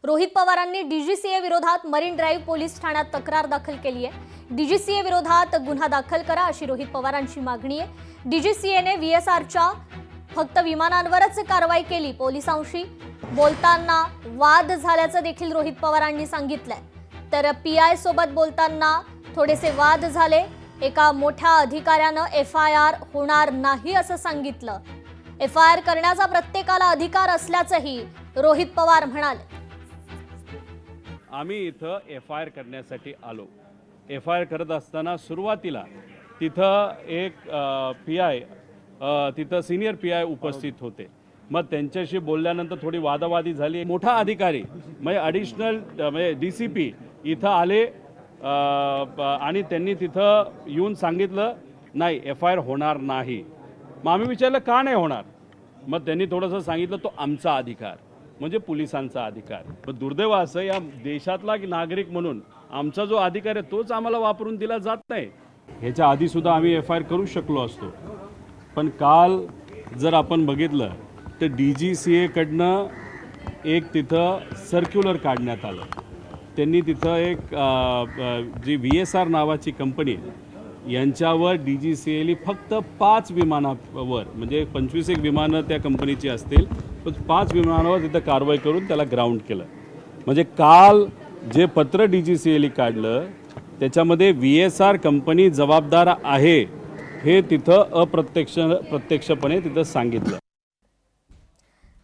रोहित पवारांनी डीजीसीए विरोधात marine drive police ठाण्यात तक्रार दाखल केली आहे। डीजीसीए विरोधात गुन्हा दाखल करा अशी रोहित पवारांची मागणी आहे। डीजीसीएने व्हीएसआरच्या फक्त विमानांवरच कारवाई केली, पोलिसांशी बोलताना वाद झाल्याचं देखील रोहित पवारांनी सांगितलंय। तर पीआय सोबत बोलताना थोडेसे वाद झाले। एका मोठ्या अधिकाऱ्यानं एफआयआर होणार नाही असं सांगितलं। एफआयआर करण्याचा प्रत्येकाला अधिकार असल्याचंही रोहित पवार म्हणाले। आम्ही इथं एफआयआर करण्यासाठी आलो। एफआयआर करत असताना सुरुवातीला तिथं एक पीआय तिथं सिनियर पीआय उपस्थित होते। मग त्यांच्याशी बोलल्यानंतर थोडी वादावादी झाली। मोठा अधिकारी म्हणजे ॲडिशनल म्हणजे डीसीपी इथं आले आणि त्यांनी तिथं येऊन सांगितलं नाही एफआयआर होणार नाही। मग आम्ही विचारलं का नाही होणार, मग त्यांनी थोडंसं सांगितलं तो आमचा अधिकार म्हणजे पोलिसांचा अधिकार। पण दुर्दैव असं या देशातला नागरिक म्हणून आमचा जो अधिकार आहे तोच आम्हाला वापरून दिला जात नाही। ह्याच्या आधी सुद्धा आम्ही एफआयआर करू शकलो असतो, पण काल जर आपण बघितलं तर डीजीसीए कडनं एक तिथं सर्क्युलर काढण्यात आलं। त्यांनी तिथं एक जी व्हीएसआर नावाची कंपनी यांच्यावर डीजीसीएली फक्त 5 विमानावर म्हणजे 25 विमानं त्या कंपनीची असतील, पण 5 विमानावर तिथं कारवाई करून त्याला ग्राउंड केलं। म्हणजे काल जे पत्र डीजीसीएली काढलं त्याच्यामध्ये व्हीएसआर कंपनी जबाबदार आहे हे तिथं प्रत्यक्षपणे तिथं सांगितलं।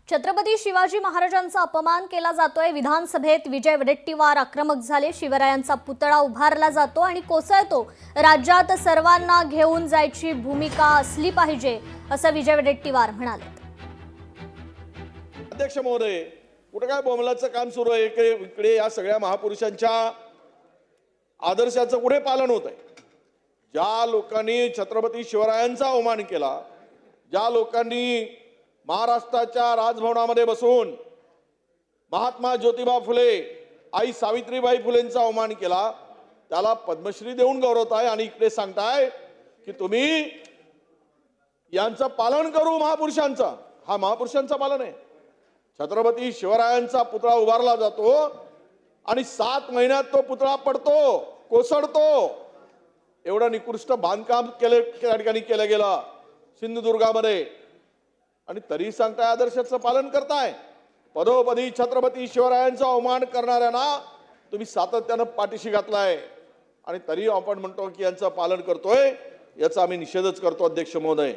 छत्रपती शिवाजी महाराजांचा अपमान केला जातोय। विधानसभेत विजय वडेट्टीवार आक्रमक झाले। शिवरायांचा पुतळा उभारला जातो आणि कोसळतो। राज्यात सर्वांना घेऊन जायची भूमिका असली पाहिजे असं विजय वडेट्टीवार म्हणाले। अध्यक्ष महोदय, कुठे काय बोंबलाचं काम सुरू आहे? इकडे या सगळ्या महापुरुषांच्या आदर्शाचं कुठे पालन होत आहे? ज्या लोकांनी छत्रपती शिवरायांचा अवमान केला, ज्या लोकांनी महाराष्ट्राच्या राजभवनामध्ये बसून महात्मा ज्योतिबा फुले, आई सावित्रीबाई फुलेंचा अवमान केला, त्याला पद्मश्री देऊन गौरवताय आणि इकडे सांगताय की तुम्ही यांचं पालन करू महापुरुषांचं। हा महापुरुषांचं पालन आहे। छत्रपती शिवरायांचा पुतळा उभारला जातो आणि 7 महिन्यात तो पुतळा पडतो, कोसळतो। एवढं निकृष्ट बांधकाम त्या ठिकाणी केलं गेलं सिंधुदुर्गामध्ये, आणि तरी सांगताय आदर्शाचं पालन करताय। पदोपदी छत्रपती शिवरायांचा अवमान करणाऱ्यांना तुम्ही सातत्यानं पाठीशी घातलाय आणि तरी आपण म्हणतो की यांचं पालन करतोय, याचा आम्ही निषेधच करतो अध्यक्ष महोदय।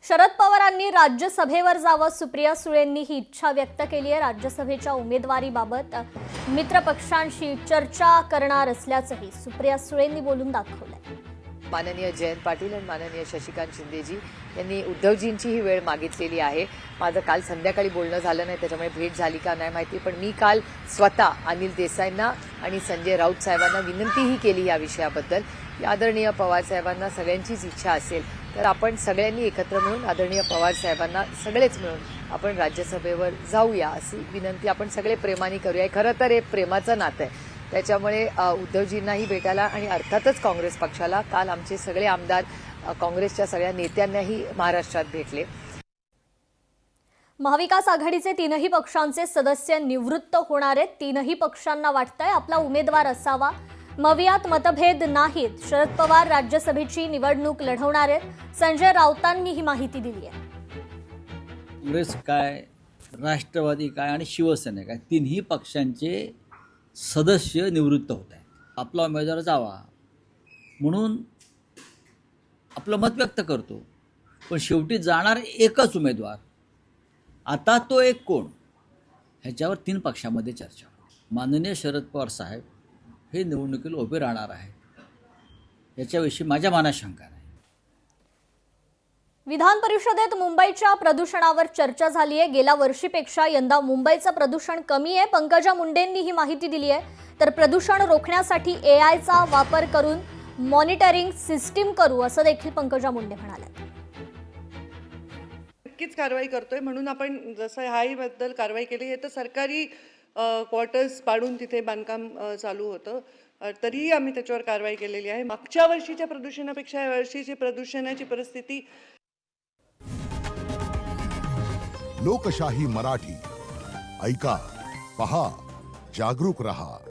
शरद पवारांनी राज्यसभेवर जावं, सुप्रिया सुळेंनी ही इच्छा व्यक्त केली आहे। राज्यसभेच्या उमेदवारीबाबत मित्र पक्षांशी चर्चा करणार असल्याचंही सुप्रिया सुळेंनी बोलून दाखवलंय। माननीय जयंत पाटील आणि माननीय शशिकांत शिंदेजी यांनी उद्धवजींची ही वेळ मागितलेली आहे। माझं काल संध्याकाळी बोलणं झालं नाही, त्याच्यामुळे भेट झाली का नाही माहिती, पण मी काल स्वतः अनिल देसाईंना आणि संजय राऊत साहेबांना विनंतीही केली या विषयाबद्दल की आदरणीय पवार साहेबांना सगळ्यांचीच इच्छा असेल तर आपण सगळ्यांनी एकत्र मिळून आदरणीय पवार साहेबांना सगळेच मिळून आपण राज्यसभेवर जाऊया अशी विनंती आपण सगळे प्रेमाने करूया। खरं तर हे प्रेमाचं नातं आहे, त्याच्यामुळे उद्धवजींनाही भेटायला आणि अर्थातच काँग्रेस पक्षाला काल आमचे सगळे आमदार काँग्रेसच्या सगळ्या नेत्यांनाही महाराष्ट्रात भेटले। महाविकास आघाडीचे 3ही पक्षांचे सदस्य निवृत्त होणार आहेत। 3ही पक्षांना वाटतंय आपला उमेदवार असावा। मवियात मतभेद नाहीत। शरद पवार राज्यसभेची निवडणूक लढवणार आहेत। संजय राऊतांनी ही माहिती दिली आहे। काँग्रेस काय, राष्ट्रवादी काय आणि शिवसेना काय, 3ही पक्षांचे सदस्य निवृत्त होत आहेत। आपला उमेदवार जावा म्हणून आपलं मत व्यक्त करतो, पण शेवटी जाणार एकच उमेदवार। आता तो एक कोण, ह्याच्यावर 3 पक्षामध्ये चर्चा। माननीय शरद पवार साहेब हे निवडणुकीला उभे राहणार आहेत, याच्याविषयी माझ्या मनात शंका नाही। विधान परिषदेत मुंबईच्या प्रदूषणावर चर्चा झाली आहे। गेल्या वर्षीपेक्षा यंदा मुंबईचं प्रदूषण कमी आहे। पंकजा मुंडेंनी ही माहिती दिली आहे। तर प्रदूषण रोखण्यासाठी एआयचा वापर करून मॉनिटरिंग सिस्टीम करू असं देखील पंकजा मुंडे म्हणाल्या। नक्कीच कारवाई करतोय, म्हणून आपण जसं ह्याही बद्दल कारवाई केली आहे तर सरकारी क्वार्टर्स पाडून तिथे बांधकाम चालू होतं, तरीही आम्ही त्याच्यावर कारवाई केलेली आहे। मागच्या वर्षीच्या प्रदूषणापेक्षा या वर्षीची प्रदूषणाची परिस्थिती। लोकशाही मराठी ऐका, पहा, जागरूक रहा.